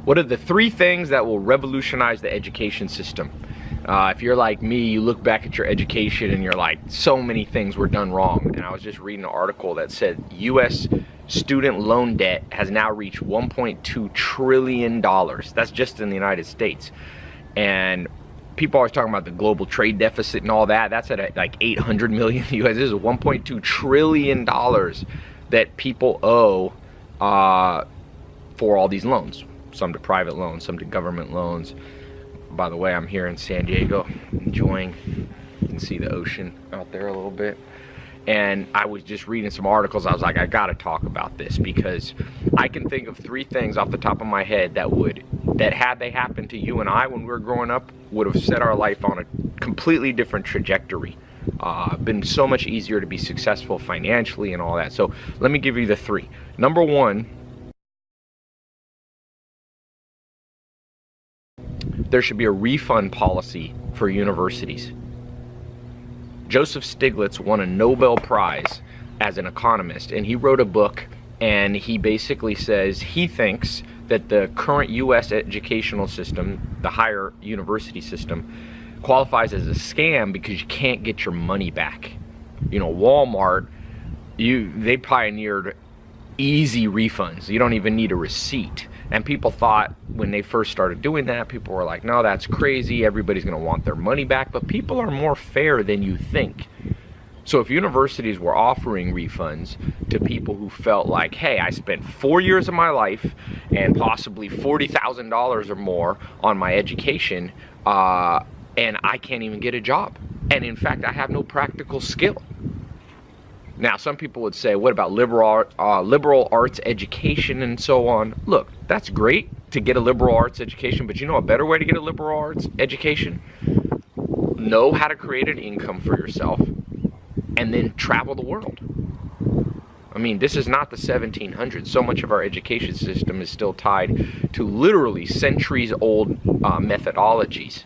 What are the 3 things that will revolutionize the education system? If you're like me, you look back at your education and you're like, so many things were done wrong. And I was just reading an article that said U.S. student loan debt has now reached $1.2 trillion. That's just in the United States. And people always talking about the global trade deficit and all that. That's at like 800 million US. This is $1.2 trillion that people owe for all these loans. Some to private loans, some to government loans. By the way, I'm here in San Diego enjoying, you can see the ocean out there a little bit. And I was just reading some articles. I was like, I gotta talk about this, because I can think of 3 things off the top of my head that had they happened to you and I when we were growing up, would have set our life on a completely different trajectory. Been so much easier to be successful financially and all that. So let me give you the 3. Number 1, there should be a refund policy for universities. Joseph Stiglitz won a Nobel Prize as an economist, and he wrote a book, and he basically says he thinks that the current U.S. educational system, the higher university system, qualifies as a scam because you can't get your money back. You know, Walmart, they pioneered easy refunds. You don't even need a receipt. And people thought when they first started doing that, people were like, no, that's crazy. Everybody's going to want their money back. But people are more fair than you think. So if universities were offering refunds to people who felt like, hey, I spent 4 years of my life and possibly $40,000 or more on my education, and I can't even get a job. And in fact, I have no practical skill. Now, some people would say, what about liberal arts education and so on? Look, that's great to get a liberal arts education, but you know a better way to get a liberal arts education? Know how to create an income for yourself and then travel the world. I mean, this is not the 1700s. So much of our education system is still tied to literally centuries-old methodologies.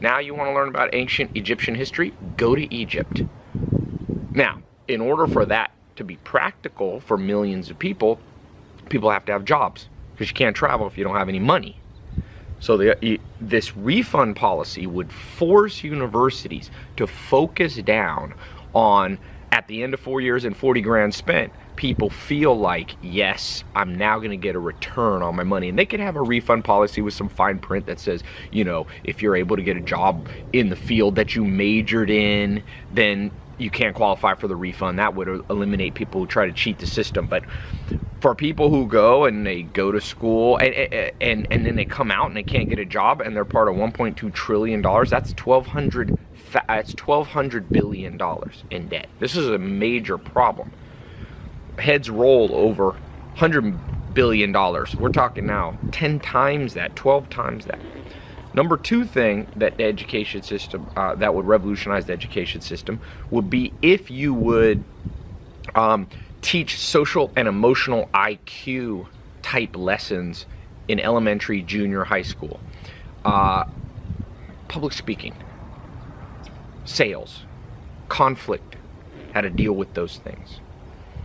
Now you want to learn about ancient Egyptian history? Go to Egypt. Now, in order for that to be practical for millions of people, people have to have jobs, because you can't travel if you don't have any money. So this refund policy would force universities to focus down on, at the end of 4 years and 40 grand spent, people feel like, yes, I'm now going to get a return on my money. And they could have a refund policy with some fine print that says, you know, if you're able to get a job in the field that you majored in, then you can't qualify for the refund. That would eliminate people who try to cheat the system. But for people who go and they go to school and then they come out and they can't get a job and they're part of $1.2 trillion, that's $1,200 billion in debt. This is a major problem. Heads roll over $100 billion. We're talking now 10 times that, 12 times that. Number 2 thing that the education system, that would revolutionize the education system, would be if you would teach social and emotional IQ type lessons in elementary, junior, high school. Public speaking, sales, conflict, how to deal with those things.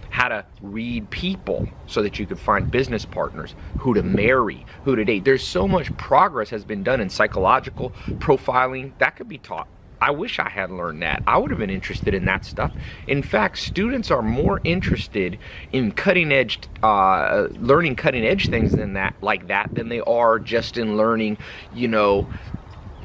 How to read people so that you could find business partners, who to marry, who to date. There's so much progress has been done in psychological profiling that could be taught. I wish I had learned that. I would have been interested in that stuff. In fact, students are more interested in cutting edge, learning cutting edge things than they are just in learning, you know,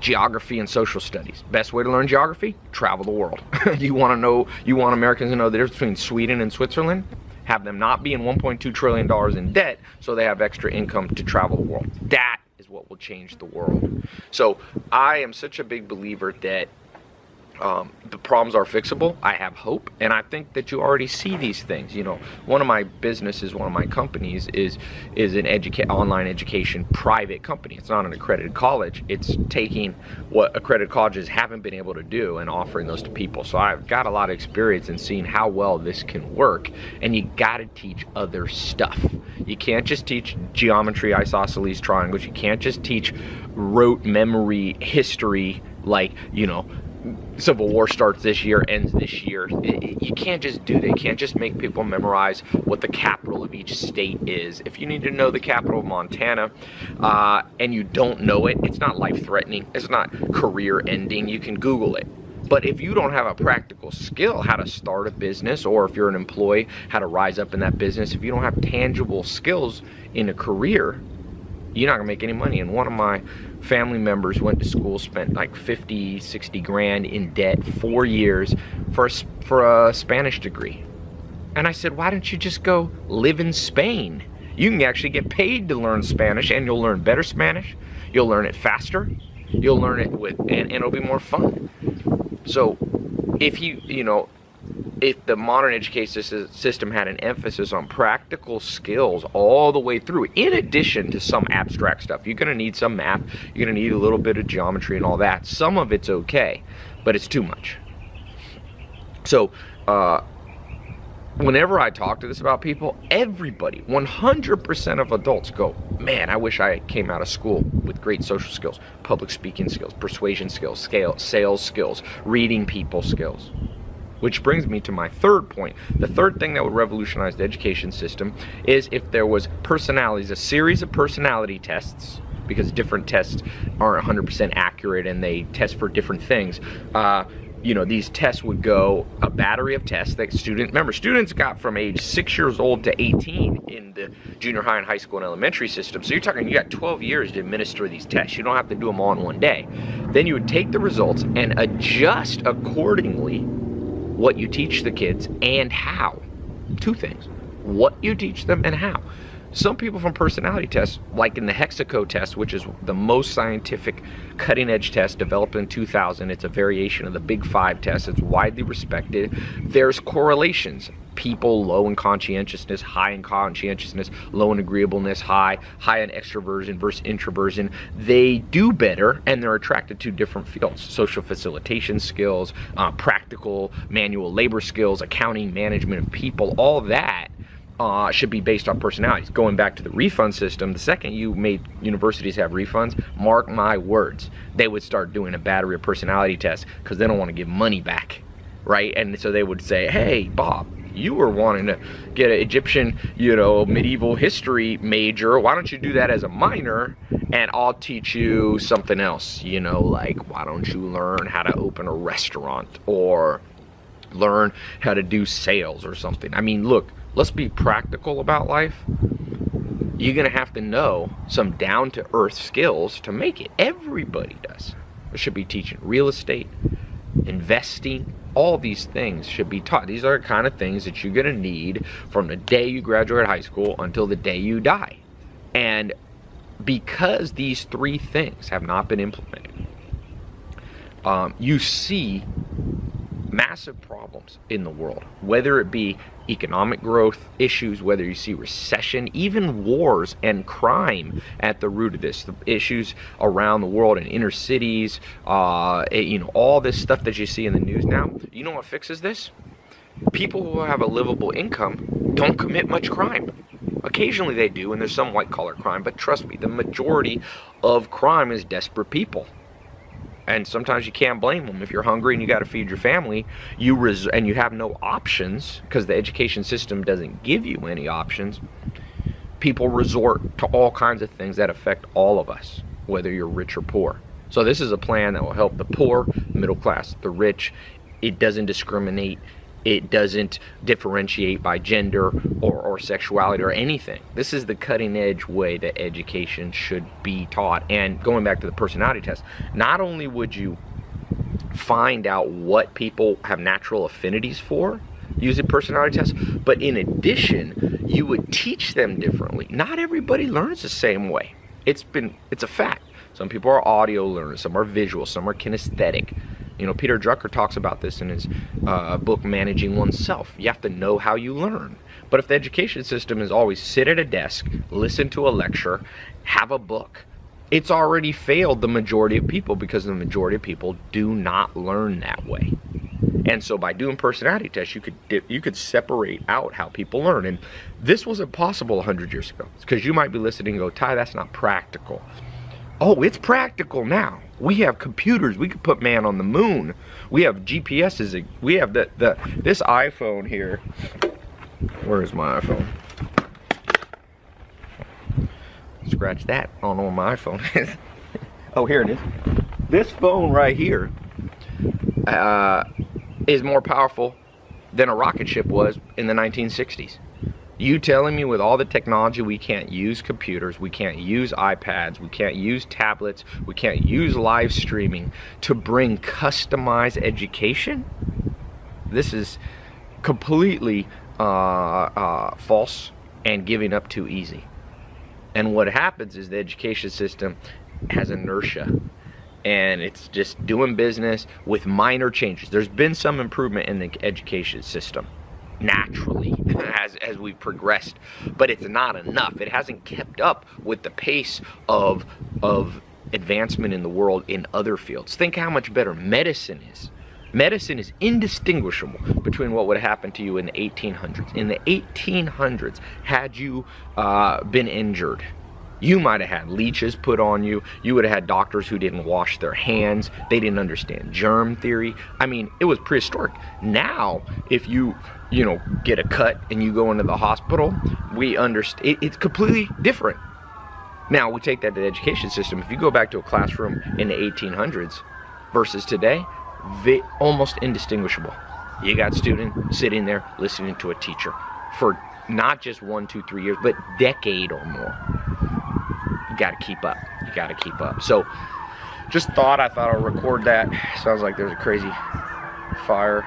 geography and social studies. Best way to learn geography? Travel the world. You want Americans to know the difference between Sweden and Switzerland? Have them not be in $1.2 trillion in debt so they have extra income to travel the world. That is what will change the world. So I am such a big believer that the problems are fixable. I have hope, and I think that you already see these things. You know, one of my businesses, one of my companies is an online education private company. It's not an accredited college. It's taking what accredited colleges haven't been able to do and offering those to people. So I've got a lot of experience in seeing how well this can work, and you got to teach other stuff. You can't just teach geometry, isosceles, triangles. You can't just teach rote memory history, like, you know, Civil War starts this year, ends this year. You can't just do that. You can't just make people memorize what the capital of each state is. If you need to know the capital of Montana and you don't know it, it's not life-threatening. It's not career-ending. You can Google it. But if you don't have a practical skill, how to start a business, or if you're an employee, how to rise up in that business, if you don't have tangible skills in a career, you're not gonna make any money. And one of my family members went to school, spent like 50, 60 grand in debt, 4 years for a Spanish degree. And I said, why don't you just go live in Spain? You can actually get paid to learn Spanish, and you'll learn better Spanish. You'll learn it faster. You'll learn it and it'll be more fun. So if if the modern education system had an emphasis on practical skills all the way through, in addition to some abstract stuff, you're going to need some math, you're going to need a little bit of geometry and all that. Some of it's okay, but it's too much. So whenever I talk to this about people, everybody, 100% of adults go, man, I wish I came out of school with great social skills, public speaking skills, persuasion skills, sales skills, reading people skills. Which brings me to my third point. The third thing that would revolutionize the education system is if there was personalities, a series of personality tests, because different tests aren't 100% accurate and they test for different things. These tests would go, a battery of tests that students got from age 6 years old to 18 in the junior high and high school and elementary system. So you're talking, you got 12 years to administer these tests. You don't have to do them all in one day. Then you would take the results and adjust accordingly what you teach the kids and how. Two things, what you teach them and how. Some people from personality tests, like in the Hexaco test, which is the most scientific cutting edge test developed in 2000, it's a variation of the Big Five test, it's widely respected. There's correlations. People low in conscientiousness, high in conscientiousness, low in agreeableness, high in extroversion versus introversion, they do better and they're attracted to different fields. Social facilitation skills, practical manual labor skills, accounting, management of people, all that should be based on personalities. Going back to the refund system, the second you made universities have refunds, mark my words, they would start doing a battery of personality tests because they don't want to give money back, right? And so they would say, hey, Bob, you were wanting to get an Egyptian, medieval history major. Why don't you do that as a minor and I'll teach you something else, like why don't you learn how to open a restaurant or learn how to do sales or something. I mean, look, let's be practical about life. You're going to have to know some down-to-earth skills to make it. Everybody does. We should be teaching real estate, investing, all these things should be taught. These are the kind of things that you're going to need from the day you graduate high school until the day you die. And because these three things have not been implemented, you see massive problems in the world, whether it be economic growth issues, whether you see recession, even wars and crime at the root of this, the issues around the world in inner cities, all this stuff that you see in the news now. You know what fixes this? People who have a livable income don't commit much crime. Occasionally they do, and there's some white collar crime, but trust me, the majority of crime is desperate people. And sometimes you can't blame them. If you're hungry and you got to feed your family, and you have no options because the education system doesn't give you any options, people resort to all kinds of things that affect all of us, whether you're rich or poor. So this is a plan that will help the poor, middle class, the rich. It doesn't discriminate. It doesn't differentiate by gender or sexuality or anything. This is the cutting edge way that education should be taught. And going back to the personality test, not only would you find out what people have natural affinities for using personality tests, but in addition, you would teach them differently. Not everybody learns the same way. It's a fact. Some people are audio learners, some are visual, some are kinesthetic. Peter Drucker talks about this in his book, Managing Oneself. You have to know how you learn. But if the education system is always sit at a desk, listen to a lecture, have a book, it's already failed the majority of people because the majority of people do not learn that way. And so by doing personality tests, you could separate out how people learn. And this wasn't possible 100 years ago. Because you might be listening and go, Ty, that's not practical. Oh, it's practical now. We have computers. We could put man on the moon. We have GPSs. We have this iPhone here. Where is my iPhone? Scratch that. I don't know where my iPhone is. Oh, here it is. This phone right here is more powerful than a rocket ship was in the 1960s. You telling me with all the technology we can't use computers, we can't use iPads, we can't use tablets, we can't use live streaming to bring customized education? This is completely false and giving up too easy. And what happens is the education system has inertia, and it's just doing business with minor changes. There's been some improvement in the education system naturally as we've progressed, but it's not enough. It hasn't kept up with the pace of advancement in the world in other fields. Think how much better medicine is. Medicine is indistinguishable between what would happen to you in the 1800s. In the 1800s, had you been injured, you might have had leeches put on you. You would have had doctors who didn't wash their hands. They didn't understand germ theory. I mean, it was prehistoric. Now, if you get a cut and you go into the hospital, we understand. It's completely different. Now, we take that to the education system. If you go back to a classroom in the 1800s versus today, almost indistinguishable. You got students sitting there listening to a teacher for not just 1, 2, 3 years, but decade or more. You got to keep up. You got to keep up. So, I thought I'll record that. Sounds like there's a crazy fire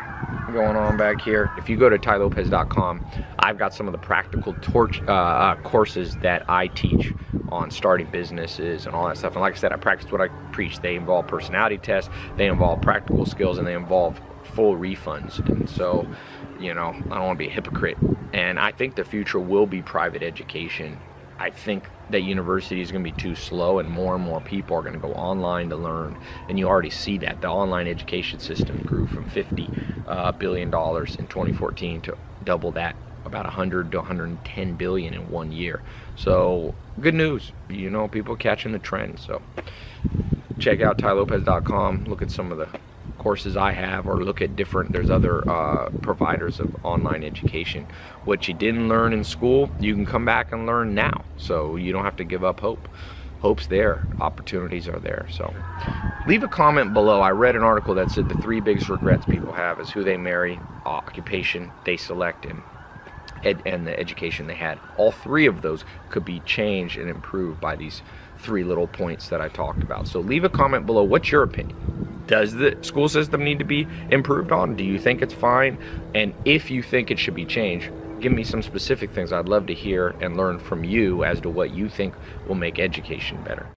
going on back here. If you go to tylopez.com, I've got some of the practical courses that I teach on starting businesses and all that stuff. And like I said, I practice what I preach. They involve personality tests, they involve practical skills, and they involve full refunds. And so, I don't want to be a hypocrite. And I think the future will be private education. I think that university is going to be too slow, and more people are going to go online to learn. And you already see that. The online education system grew from $50 billion in 2014 to double that, about 100 to 110 billion in 1 year. So good news, people catching the trend. So check out tylopez.com, look at some of the courses I have, or look at there's other providers of online education. What you didn't learn in school, you can come back and learn now. So you don't have to give up hope. Hope's there, opportunities are there. So leave a comment below. I read an article that said the 3 biggest regrets people have is who they marry, occupation they select, and the education they had. All 3 of those could be changed and improved by these 3 little points that I talked about. So leave a comment below. What's your opinion? Does the school system need to be improved on? Do you think it's fine? And if you think it should be changed, give me some specific things. I'd love to hear and learn from you as to what you think will make education better.